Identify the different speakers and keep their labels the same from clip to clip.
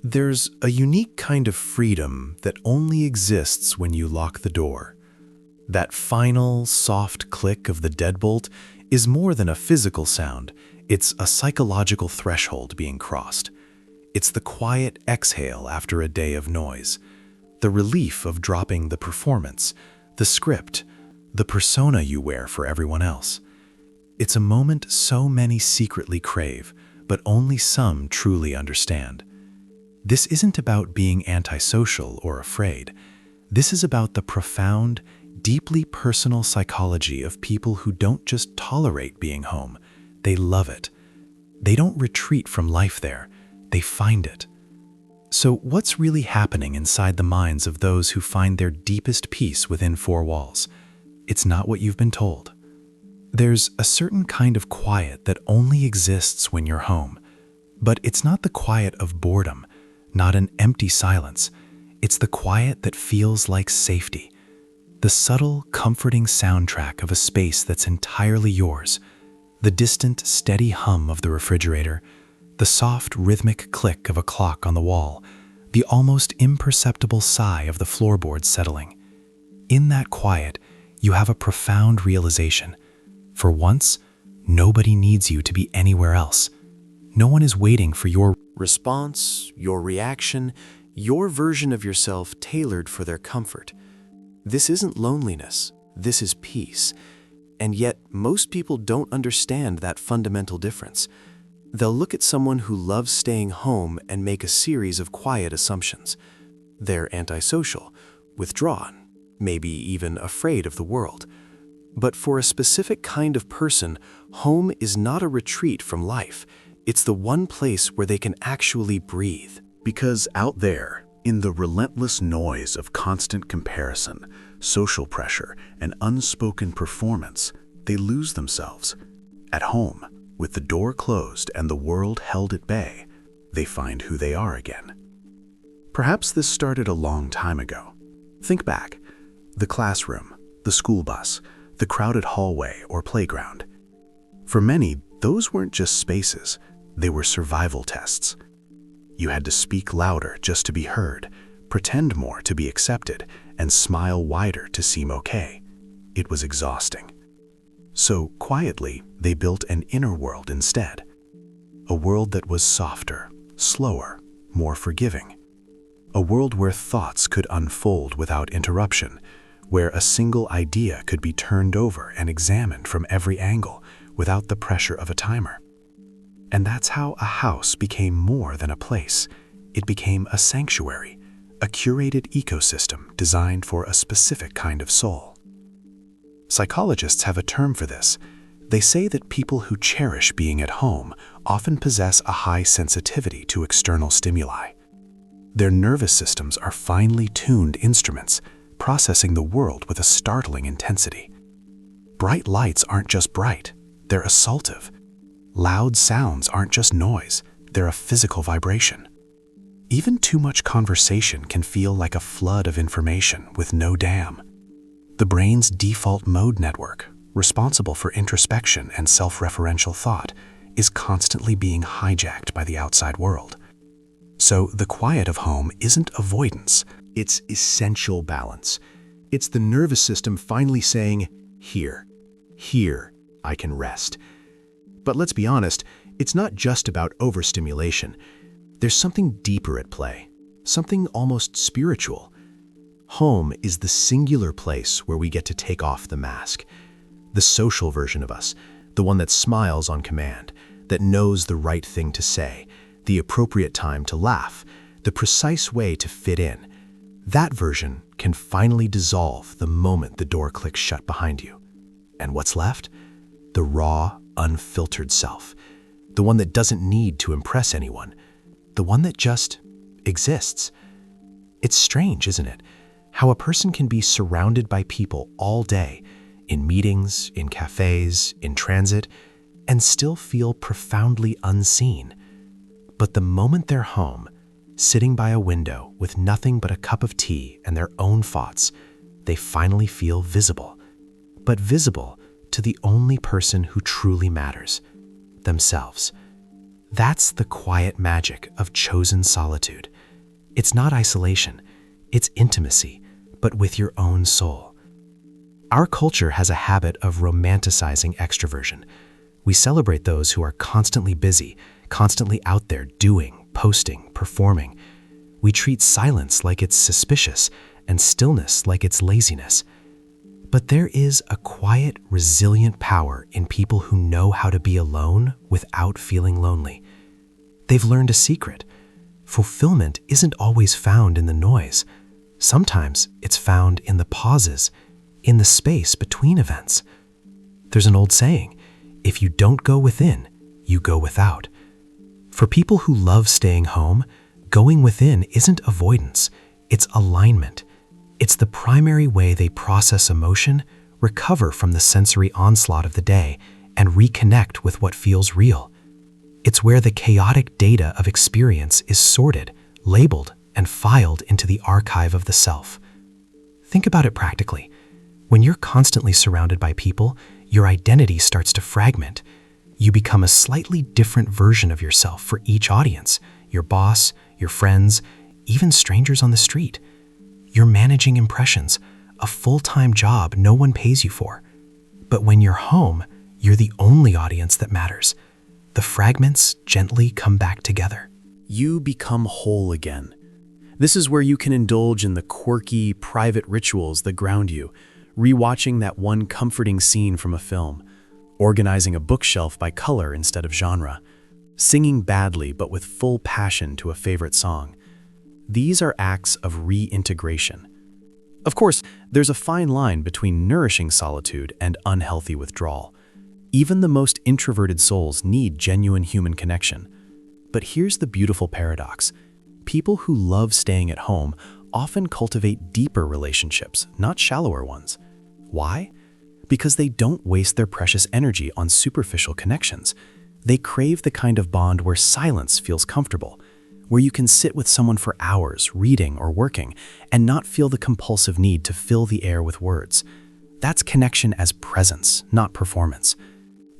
Speaker 1: There's a unique kind of freedom that only exists when you lock the door. That final, soft click of the deadbolt is more than a physical sound. It's a psychological threshold being crossed. It's the quiet exhale after a day of noise, the relief of dropping the performance, the script, the persona you wear for everyone else. It's a moment so many secretly crave, but only some truly understand. This isn't about being antisocial or afraid. This is about the profound, deeply personal psychology of people who don't just tolerate being home, they love it. They don't retreat from life there, they find it. So what's really happening inside the minds of those who find their deepest peace within four walls? It's not what you've been told. There's a certain kind of quiet that only exists when you're home. But it's not the quiet of boredom, not an empty silence. It's the quiet that feels like safety. The subtle, comforting soundtrack of a space that's entirely yours. The distant, steady hum of the refrigerator. The soft, rhythmic click of a clock on the wall. The almost imperceptible sigh of the floorboards settling. In that quiet, you have a profound realization. For once, nobody needs you to be anywhere else. No one is waiting for your response, your reaction, your version of yourself tailored for their comfort. This isn't loneliness, this is peace. And yet, most people don't understand that fundamental difference. They'll look at someone who loves staying home and make a series of quiet assumptions. They're antisocial, withdrawn, maybe even afraid of the world. But for a specific kind of person, home is not a retreat from life. It's the one place where they can actually breathe.
Speaker 2: Because out there, in the relentless noise of constant comparison, social pressure, and unspoken performance, they lose themselves. At home, with the door closed and the world held at bay, they find who they are again. Perhaps this started a long time ago. Think back. The classroom, the school bus, the crowded hallway or playground. For many, those weren't just spaces, they were survival tests. You had to speak louder just to be heard, pretend more to be accepted, and smile wider to seem okay. It was exhausting. So quietly, they built an inner world instead. A world that was softer, slower, more forgiving. A world where thoughts could unfold without interruption, where a single idea could be turned over and examined from every angle without the pressure of a timer. And that's how a house became more than a place. It became a sanctuary, a curated ecosystem designed for a specific kind of soul. Psychologists have a term for this. They say that people who cherish being at home often possess a high sensitivity to external stimuli. Their nervous systems are finely tuned instruments, processing the world with a startling intensity. Bright lights aren't just bright, they're assaultive. Loud sounds aren't just noise, they're a physical vibration. Even too much conversation can feel like a flood of information with no dam. The brain's default mode network, responsible for introspection and self-referential thought, is constantly being hijacked by the outside world. So the quiet of home isn't avoidance, it's essential balance. It's the nervous system finally saying, here, I can rest. But let's be honest, it's not just about overstimulation. There's something deeper at play, something almost spiritual. Home is the singular place where we get to take off the mask. The social version of us, the one that smiles on command, that knows the right thing to say, the appropriate time to laugh, the precise way to fit in. That version can finally dissolve the moment the door clicks shut behind you. And what's left? The raw, unfiltered self. The one that doesn't need to impress anyone. The one that just exists. It's strange, isn't it? How a person can be surrounded by people all day, in meetings, in cafes, in transit, and still feel profoundly unseen. But the moment they're home, sitting by a window with nothing but a cup of tea and their own thoughts, they finally feel visible. But visible to the only person who truly matters, themselves.
Speaker 1: That's the quiet magic of chosen solitude. It's not isolation, it's intimacy, but with your own soul. Our culture has a habit of romanticizing extroversion. We celebrate those who are constantly busy, constantly out there doing, posting, performing. We treat silence like it's suspicious and stillness like it's laziness. But there is a quiet, resilient power in people who know how to be alone without feeling lonely. They've learned a secret. Fulfillment isn't always found in the noise. Sometimes it's found in the pauses, in the space between events. There's an old saying, if you don't go within, you go without. For people who love staying home, going within isn't avoidance, it's alignment. It's the primary way they process emotion, recover from the sensory onslaught of the day, and reconnect with what feels real. It's where the chaotic data of experience is sorted, labeled, and filed into the archive of the self. Think about it practically. When you're constantly surrounded by people, your identity starts to fragment. You become a slightly different version of yourself for each audience, your boss, your friends, even strangers on the street. You're managing impressions, a full-time job no one pays you for. But when you're home, you're the only audience that matters. The fragments gently come back together.
Speaker 2: You become whole again. This is where you can indulge in the quirky, private rituals that ground you, rewatching that one comforting scene from a film, organizing a bookshelf by color instead of genre, singing badly but with full passion to a favorite song. These are acts of reintegration. Of course, there's a fine line between nourishing solitude and unhealthy withdrawal. Even the most introverted souls need genuine human connection. But here's the beautiful paradox. People who love staying at home often cultivate deeper relationships, not shallower ones. Why? Because they don't waste their precious energy on superficial connections. They crave the kind of bond where silence feels comfortable, where you can sit with someone for hours, reading or working, and not feel the compulsive need to fill the air with words. That's connection as presence, not performance.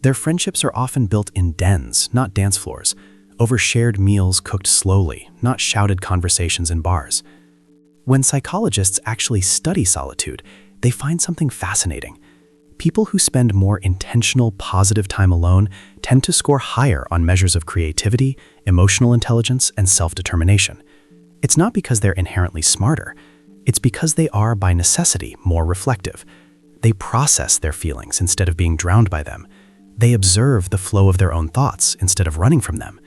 Speaker 2: Their friendships are often built in dens, not dance floors, over shared meals cooked slowly, not shouted conversations in bars. When psychologists actually study solitude, they find something fascinating. People who spend more intentional, positive time alone tend to score higher on measures of creativity, emotional intelligence, and self-determination. It's not because they're inherently smarter. It's because they are, by necessity, more reflective. They process their feelings instead of being drowned by them. They observe the flow of their own thoughts instead of running from them.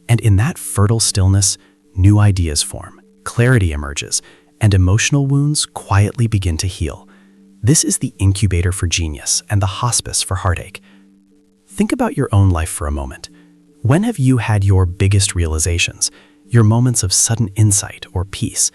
Speaker 2: And in that fertile stillness, new ideas form, clarity emerges, and emotional wounds quietly begin to heal. This is the incubator for genius and the hospice for heartache. Think about your own life for a moment. When have you had your biggest realizations, your moments of sudden insight or peace?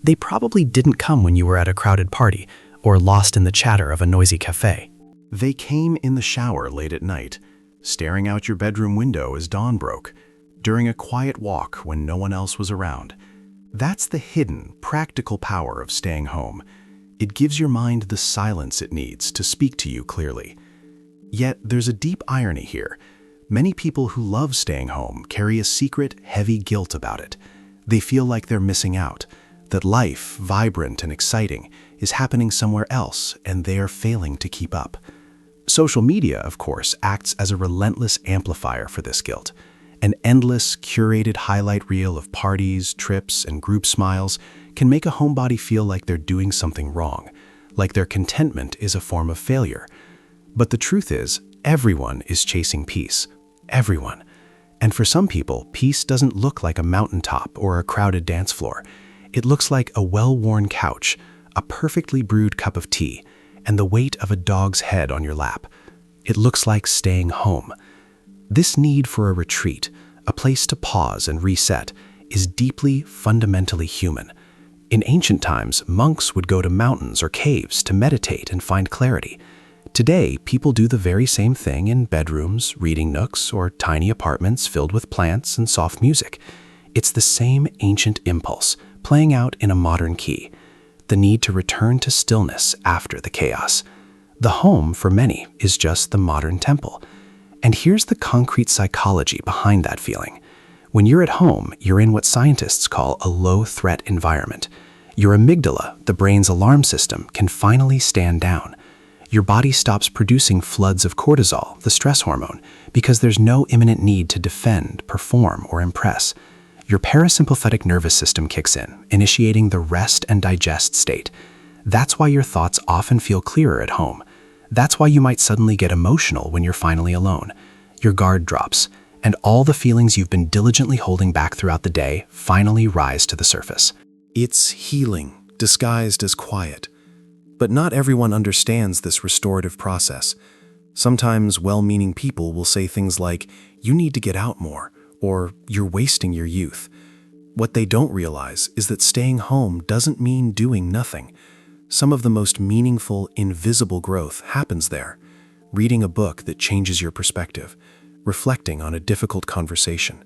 Speaker 2: They probably didn't come when you were at a crowded party or lost in the chatter of a noisy cafe.
Speaker 3: They came in the shower late at night, staring out your bedroom window as dawn broke, during a quiet walk when no one else was around. That's the hidden, practical power of staying home. It gives your mind the silence it needs to speak to you clearly. Yet there's a deep irony here. Many people who love staying home carry a secret, heavy guilt about it. They feel like they're missing out, that life, vibrant and exciting, is happening somewhere else and they are failing to keep up. Social media, of course, acts as a relentless amplifier for this guilt. An endless, curated highlight reel of parties, trips, and group smiles can make a homebody feel like they're doing something wrong, like their contentment is a form of failure. But the truth is, everyone is chasing peace. Everyone. And for some people, peace doesn't look like a mountaintop or a crowded dance floor. It looks like a well-worn couch, a perfectly brewed cup of tea, and the weight of a dog's head on your lap. It looks like staying home. This need for a retreat, a place to pause and reset, is deeply, fundamentally human. In ancient times, monks would go to mountains or caves to meditate and find clarity. Today, people do the very same thing in bedrooms, reading nooks, or tiny apartments filled with plants and soft music. It's the same ancient impulse, playing out in a modern key. The need to return to stillness after the chaos. The home, for many, is just the modern temple. And here's the concrete psychology behind that feeling. When you're at home, you're in what scientists call a low-threat environment. Your amygdala, the brain's alarm system, can finally stand down. Your body stops producing floods of cortisol, the stress hormone, because there's no imminent need to defend, perform, or impress. Your parasympathetic nervous system kicks in, initiating the rest and digest state. That's why your thoughts often feel clearer at home. That's why you might suddenly get emotional when you're finally alone. Your guard drops, and all the feelings you've been diligently holding back throughout the day finally rise to the surface.
Speaker 1: It's healing, disguised as quiet. But not everyone understands this restorative process. Sometimes well-meaning people will say things like, "You need to get out more," or "You're wasting your youth." What they don't realize is that staying home doesn't mean doing nothing. Some of the most meaningful, invisible growth happens there. Reading a book that changes your perspective, reflecting on a difficult conversation,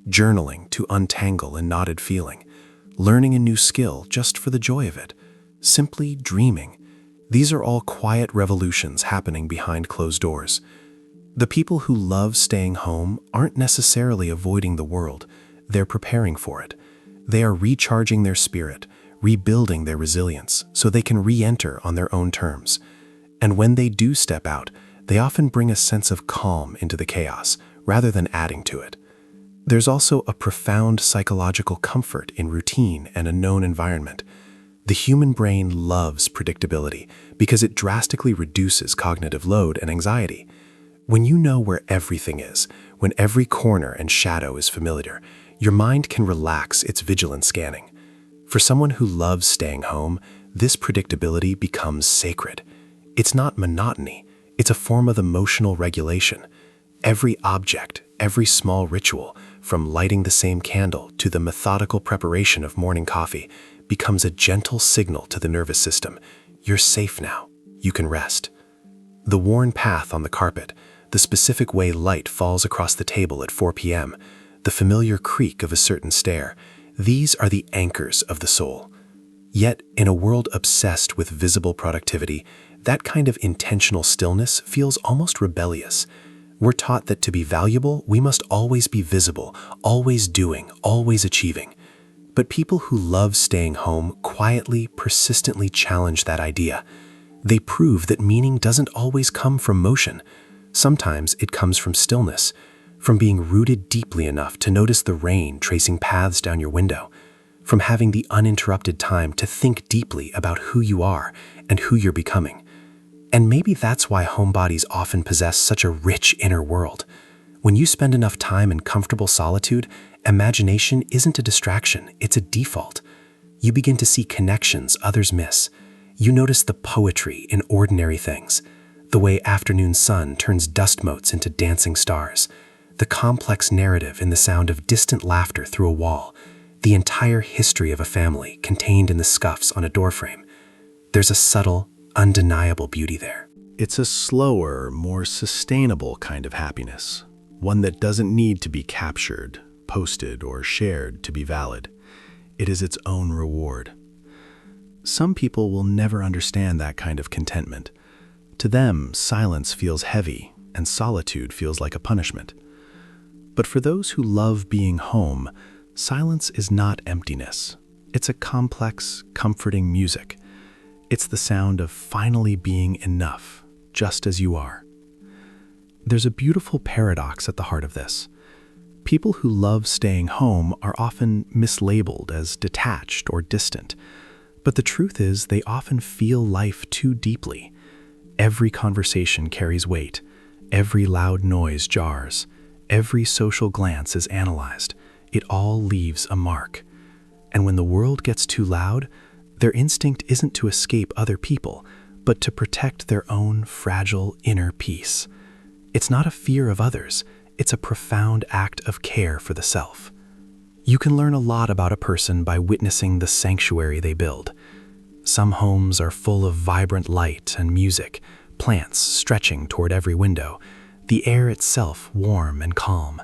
Speaker 1: journaling to untangle a knotted feeling, learning a new skill just for the joy of it, simply dreaming. These are all quiet revolutions happening behind closed doors. The people who love staying home aren't necessarily avoiding the world. They're preparing for it. They are recharging their spirit, rebuilding their resilience so they can re-enter on their own terms. And when they do step out, they often bring a sense of calm into the chaos rather than adding to it. There's also a profound psychological comfort in routine and a known environment. The human brain loves predictability because it drastically reduces cognitive load and anxiety. When you know where everything is, when every corner and shadow is familiar, your mind can relax its vigilant scanning. For someone who loves staying home, this predictability becomes sacred. It's not monotony, it's a form of emotional regulation. Every object, every small ritual, from lighting the same candle to the methodical preparation of morning coffee, becomes a gentle signal to the nervous system. You're safe now. You can rest. The worn path on the carpet, the specific way light falls across the table at 4 p.m., the familiar creak of a certain stair, these are the anchors of the soul. Yet, in a world obsessed with visible productivity, that kind of intentional stillness feels almost rebellious. We're taught that to be valuable, we must always be visible, always doing, always achieving. But people who love staying home quietly, persistently challenge that idea. They prove that meaning doesn't always come from motion. Sometimes it comes from stillness, from being rooted deeply enough to notice the rain tracing paths down your window, from having the uninterrupted time to think deeply about who you are and who you're becoming. And maybe that's why homebodies often possess such a rich inner world. When you spend enough time in comfortable solitude, imagination isn't a distraction, it's a default. You begin to see connections others miss. You notice the poetry in ordinary things, the way afternoon sun turns dust motes into dancing stars, the complex narrative in the sound of distant laughter through a wall, the entire history of a family contained in the scuffs on a doorframe. There's a subtle, undeniable beauty there.
Speaker 3: It's a slower, more sustainable kind of happiness, one that doesn't need to be captured, posted, or shared to be valid. It is its own reward. Some people will never understand that kind of contentment. To them, silence feels heavy, and solitude feels like a punishment. But for those who love being home, silence is not emptiness. It's a complex, comforting music. It's the sound of finally being enough, just as you are. There's a beautiful paradox at the heart of this. People who love staying home are often mislabeled as detached or distant, but the truth is they often feel life too deeply. Every conversation carries weight, every loud noise jars, every social glance is analyzed. It all leaves a mark. And when the world gets too loud, their instinct isn't to escape other people, but to protect their own fragile inner peace. It's not a fear of others, it's a profound act of care for the self. You can learn a lot about a person by witnessing the sanctuary they build. Some homes are full of vibrant light and music, plants stretching toward every window, the air itself warm and calm.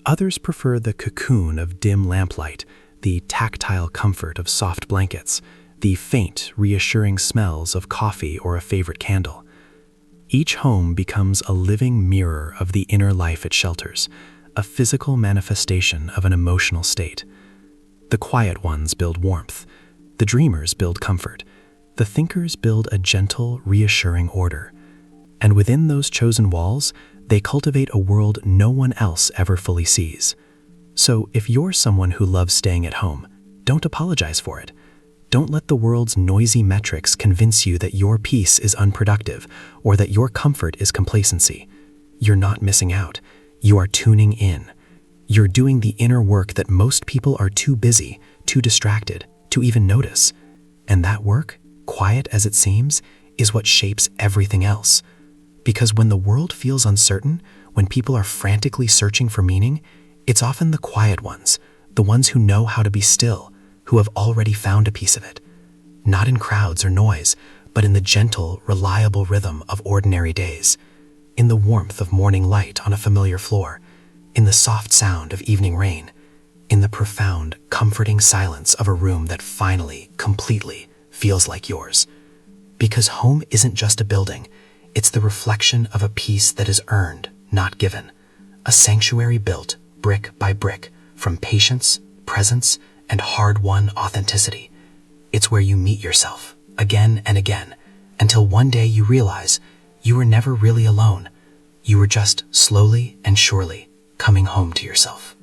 Speaker 3: Others prefer the cocoon of dim lamplight, the tactile comfort of soft blankets, the faint, reassuring smells of coffee or a favorite candle.
Speaker 1: Each home becomes a living mirror of the inner life it shelters, a physical manifestation of an emotional state. The quiet ones build warmth. The dreamers build comfort. The thinkers build a gentle, reassuring order. And within those chosen walls, they cultivate a world no one else ever fully sees. So if you're someone who loves staying at home, don't apologize for it. Don't let the world's noisy metrics convince you that your peace is unproductive or that your comfort is complacency. You're not missing out. You are tuning in. You're doing the inner work that most people are too busy, too distracted, to even notice. And that work, quiet as it seems, is what shapes everything else. Because when the world feels uncertain, when people are frantically searching for meaning, it's often the quiet ones, the ones who know how to be still, who have already found a piece of it. Not in crowds or noise, but in the gentle, reliable rhythm of ordinary days, in the warmth of morning light on a familiar floor, in the soft sound of evening rain, in the profound, comforting silence of a room that finally, completely feels like yours. Because home isn't just a building, it's the reflection of a peace that is earned, not given. A sanctuary built, brick by brick, from patience, presence, and hard-won authenticity. It's where you meet yourself, again and again, until one day you realize you were never really alone. You were just slowly and surely coming home to yourself.